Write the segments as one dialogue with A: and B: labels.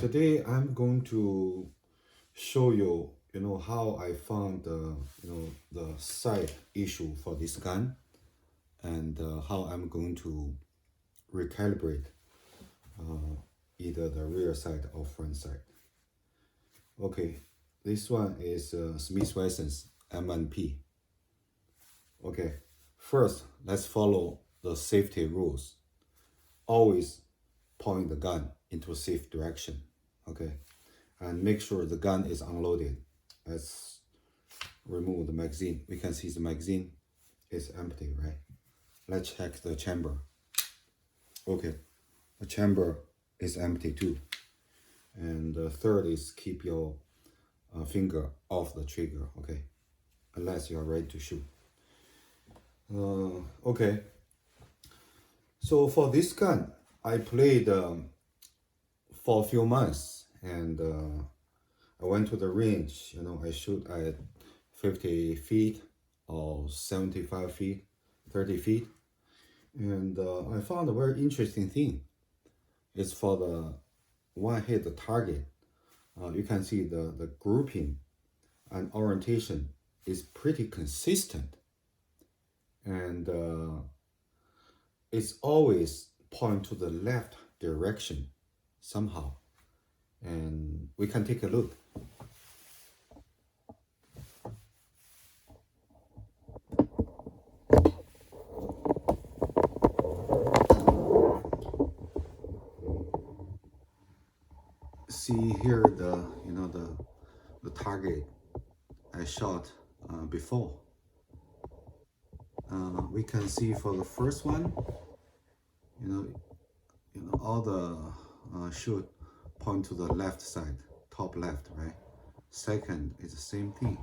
A: Today I'm going to show you, how I found the sight issue for this gun and how I'm going to recalibrate either the rear sight or front sight. Okay, this one is Smith Wesson's M1P. Okay, first let's follow the safety rules. Always point the gun into a safe direction. Okay, and make sure the gun is unloaded. Let's remove the magazine. We can see the magazine is empty, right? Let's check the chamber. Okay, the chamber is empty too. And the third is keep your finger off the trigger, okay? Unless you are ready to shoot. Okay, so for this gun, I played for a few months and I went to the range, I shoot at 50 feet or 75 feet, 30 feet. And I found a very interesting thing. It's for the one hit the target. You can see the grouping and orientation is pretty consistent. And it's always point to the left direction somehow. And we can take a look. See here the target I shot before. We can see for the first one, all the shoot point to the left side, top left, right? Second is the same thing,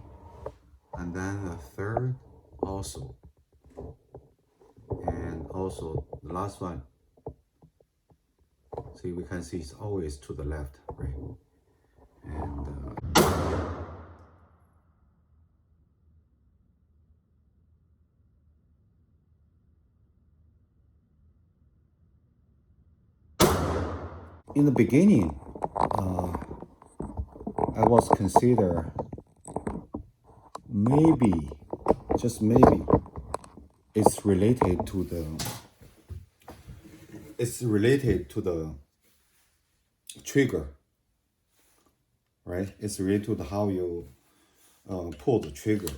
A: and then the third also, and also the last one. See, we can see it's always to the left, right? And in the beginning, I was consider maybe, just maybe, it's related to the trigger, right? It's related to how you pull the trigger.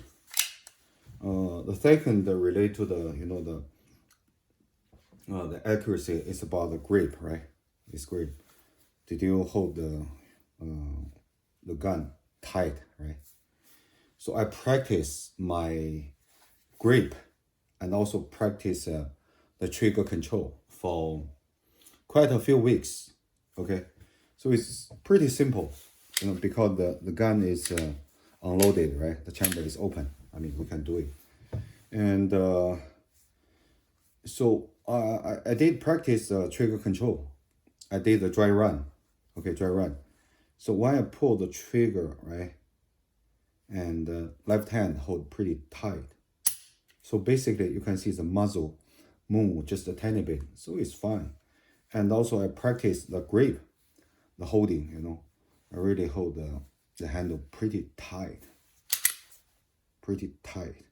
A: The second relate to the accuracy is about the grip, right? This grip. Did you hold the gun tight, right? So I practice my grip and also practice the trigger control for quite a few weeks. Okay, so it's pretty simple, because the gun is unloaded, right? The chamber is open. I mean, we can do it. And so I did practice trigger control. I did the dry run. Okay, dry run. So when I pull the trigger, right, and left hand hold pretty tight. So basically, you can see the muzzle move just a tiny bit. So it's fine. And also I practice the grip, the holding, I really hold the handle pretty tight. Pretty tight.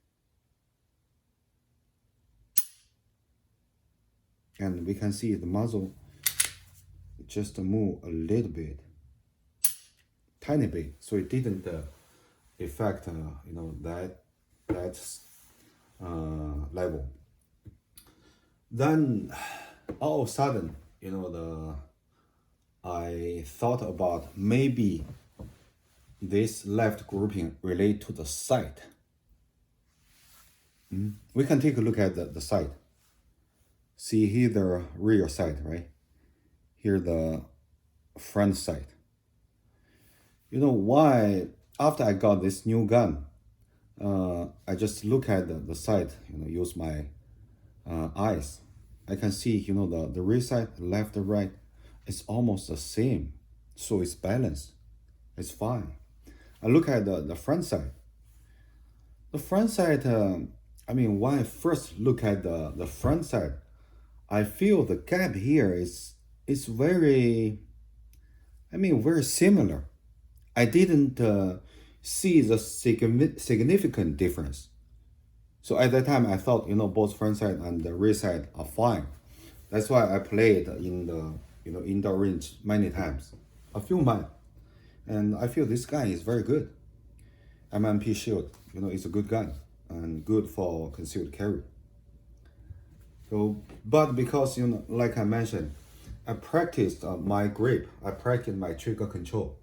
A: And we can see the muzzle just move a little bit, tiny bit. So it didn't affect, that level. Then all of a sudden, I thought about maybe this left grouping relate to the sight. We can take a look at the sight. See here the rear sight, right? Here the front sight. Why? After I got this new gun, I just look at the sight, use my eyes. I can see, the rear sight, left and right, it's almost the same. So it's balanced. It's fine. I look at the front sight. The front sight, when I first look at the front sight, I feel the gap here is very I mean, very similar. I didn't see the significant difference. So at that time, I thought, both front side and the rear side are fine. That's why I played in the, indoor range many times, a few months. And I feel this gun is very good. MMP Shield, it's a good gun and good for concealed carry. So, but because, like I mentioned, I practiced my grip, I practiced my trigger control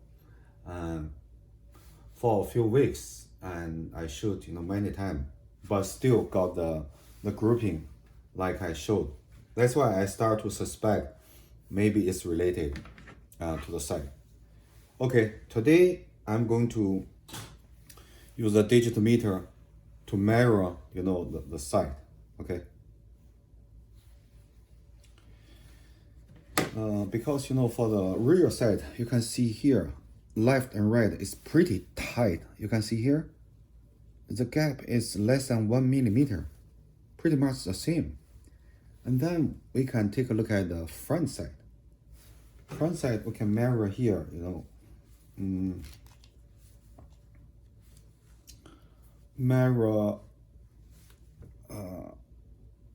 A: for a few weeks, and I shoot, many times, but still got the grouping like I showed. That's why I start to suspect maybe it's related to the sight. Okay, today I'm going to use a digital meter to measure, the sight. Okay. Because for the rear side, you can see here, left and right is pretty tight. You can see here, the gap is less than 1 millimeter, pretty much the same. And then we can take a look at the front side. Front side, we can measure here, measure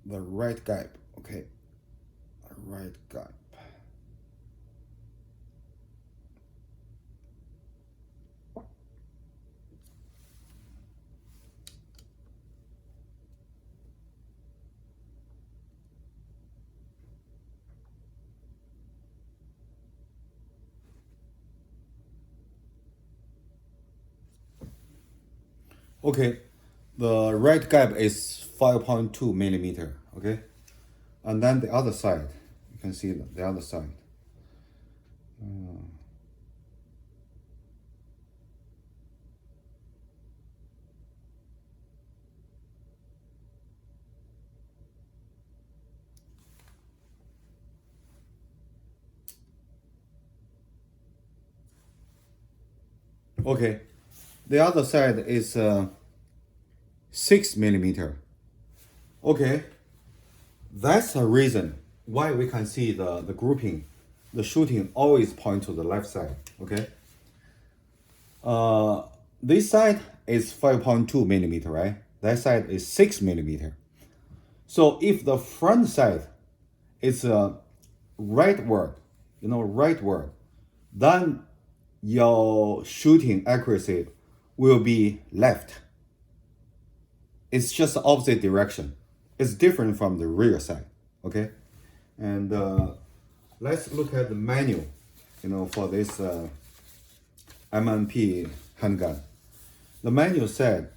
A: the right gap. Okay, right gap. Okay, the right gap is 5.2 millimeter. Okay, and then the other side, you can see the other side. Okay, the other side is 6 millimeter. Okay, that's a reason why we can see the grouping, the shooting always point to the left side. Okay, this side is 5.2 millimeter, right? That side is 6 millimeter. So if the front side is rightward, rightward, then your shooting accuracy will be left. It's just the opposite direction. It's different from the rear side. Okay, and let's look at the manual, for this MMP handgun. The manual said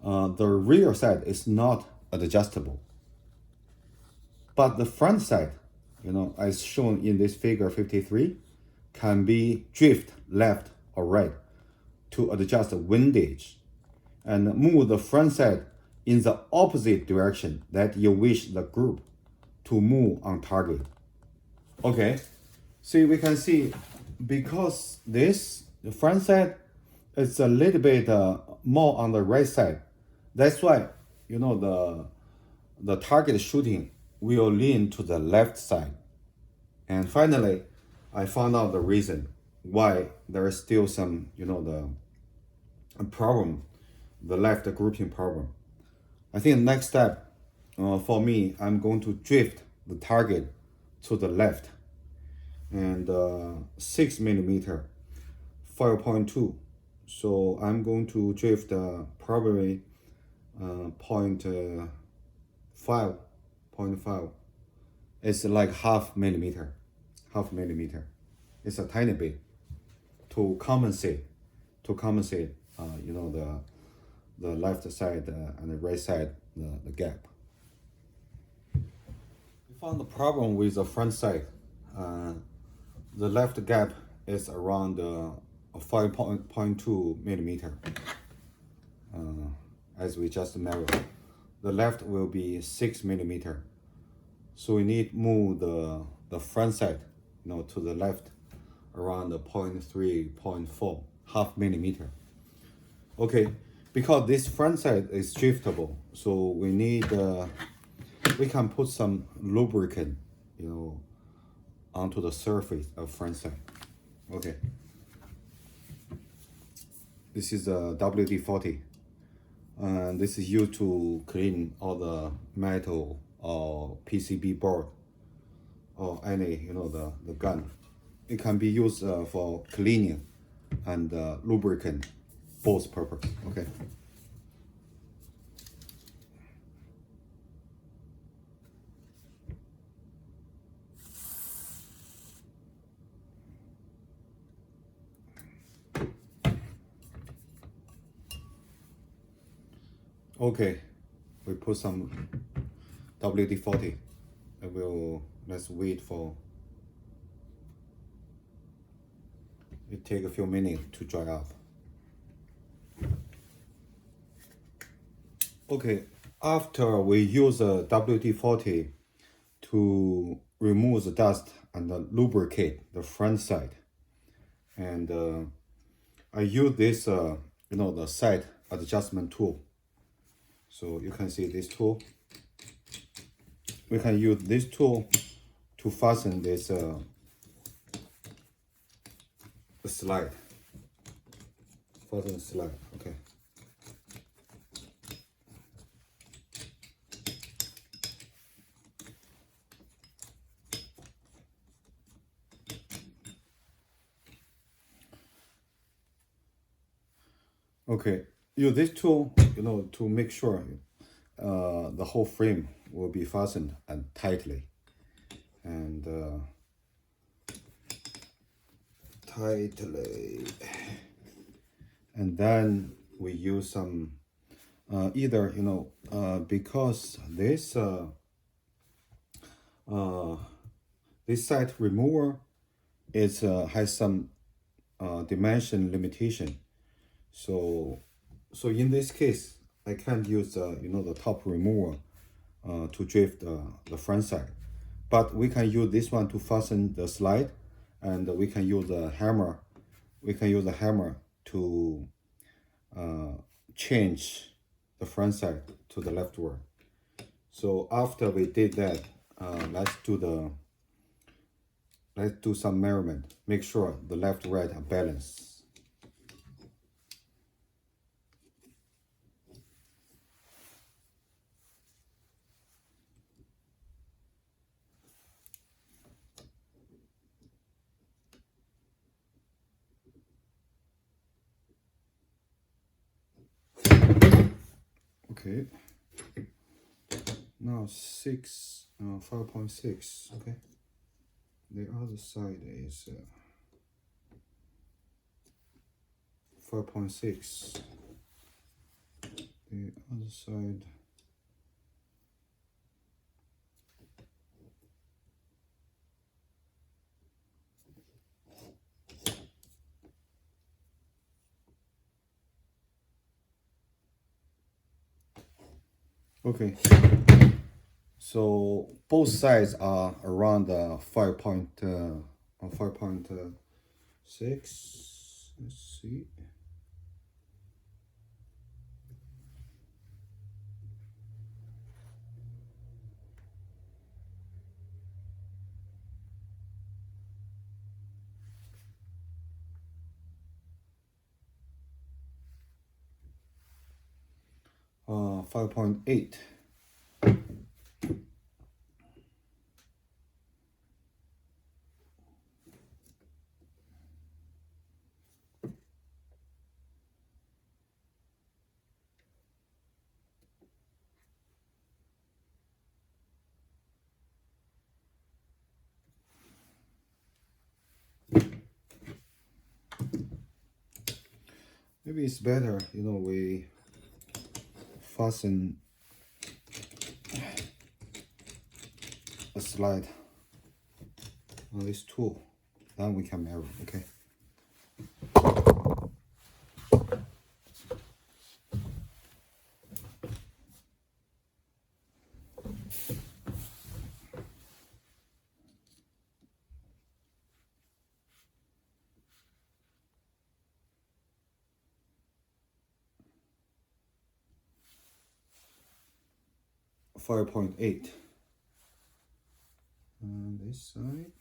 A: the rear side is not adjustable, but the front side, as shown in this figure 53, can be drift left or right to adjust the windage and move the front side in the opposite direction that you wish the group to move on target. Okay, see, we can see because the front side is a little bit more on the right side. That's why, the target shooting will lean to the left side. And finally, I found out the reason why there is still some, the problem, the left grouping problem. I think the next step for me, I'm going to drift the target to the left, and 6 millimeter, 5.2. So I'm going to drift probably 0.5. It's like half millimeter. It's a tiny bit to compensate, the left side and the right side, the gap. We found the problem with the front side. The left gap is around 5.2 millimeter, as we just measured. The left will be 6 millimeter. So we need to move the front side, to the left around 0.3, 0.4, half millimeter. Okay, because this front side is driftable, so we need, we can put some lubricant, onto the surface of front side. Okay. This is a WD-40, and this is used to clean all the metal or PCB board or any, the gun. It can be used for cleaning and lubricant, both purpose. Okay. Okay, we put some WD-40. Let's wait for it. Take a few minutes to dry up. Okay, after we use a WD-40 to remove the dust and lubricate the front side, and I use this, the side adjustment tool. So you can see this tool. We can use this tool to fasten this slide. Fasten the slide. Okay. Okay. Use this tool, to make sure the whole frame will be fastened and tightly. And and then we use some either because this this side remover is has some dimension limitation, so in this case I can't use the top remover to drift the front side, but we can use this one to fasten the slide, and we can use a hammer. We can use a hammer to change the front side to the leftward. So after we did that, let's do some measurement. Make sure the left right are balanced. Okay. Now 5.6. Okay. The other side is 5.6. The other side. Okay. So both sides are around 5.6. Let's see. — 5.8. Maybe it's better, we fasten a slide on this tool, then we can measure. Okay. — 5.8. On this side.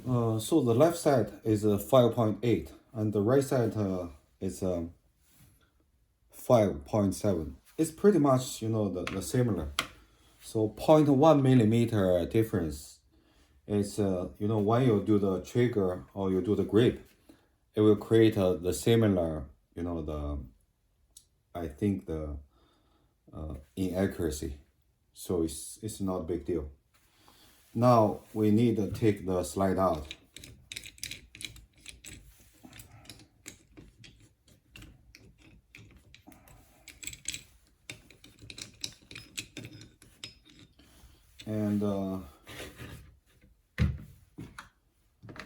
A: So the left side is 5.8 and the right side is 5.7. It's pretty much, you know, the similar. So 0.1 millimeter difference is, you know, when you do the trigger or you do the grip, it will create the similar, you know, I think the inaccuracy. So it's not a big deal. Now we need to take the slide out. And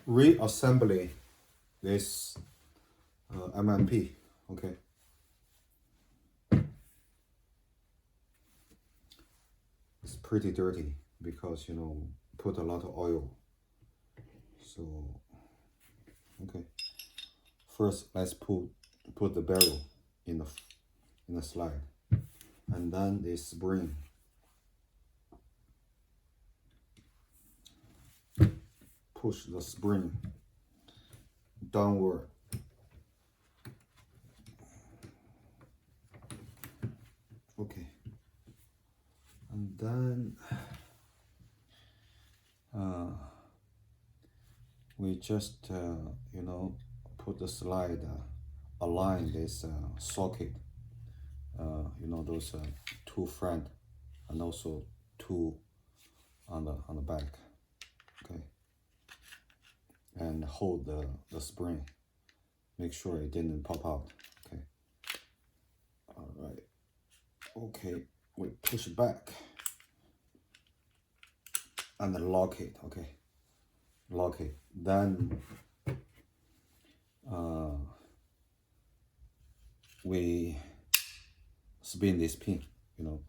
A: reassembly this MMP, okay. It's pretty dirty because, you know, put a lot of oil. So, okay. First, let's put the barrel in the slide, and then this spring. Push the spring downward. Okay. And then we just, you know, put the slide, align this socket, you know, those two front and also two on the back, okay, and hold the spring, make sure it didn't pop out, okay. All right, okay, we push it back and then lock it, okay, lock it. Then we spin this pin, you know,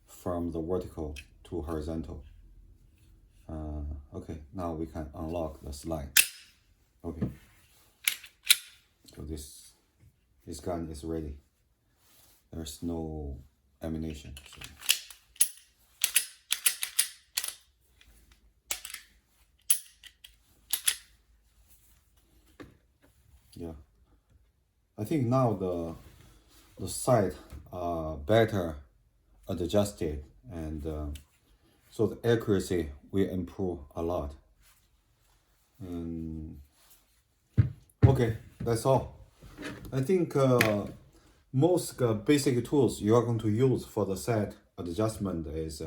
A: from the vertical to horizontal. Okay, now we can unlock the slide. Okay, so this gun is ready. There's no ammunition. So. Yeah, I think now the sight are better adjusted, and so the accuracy will improve a lot. Okay, that's all. I think most basic tools you are going to use for the sight adjustment is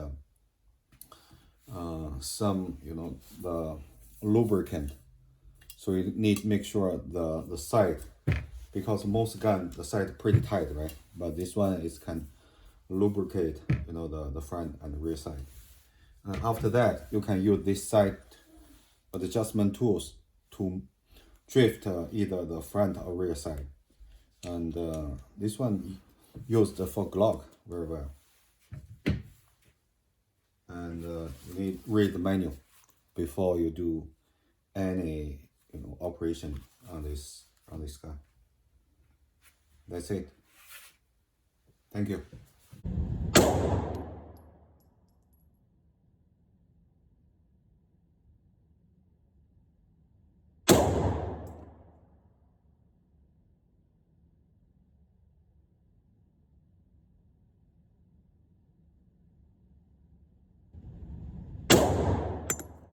A: some, you know, the lubricant. So you need to make sure the sight, because most gun the sight pretty tight, right? But this one is can lubricate, you know, the front and the rear side. After that, you can use this sight adjustment tools to drift either the front or rear side. And this one used for Glock very well. And you need to read the manual before you do any, you know, operation on this gun. That's it. Thank you.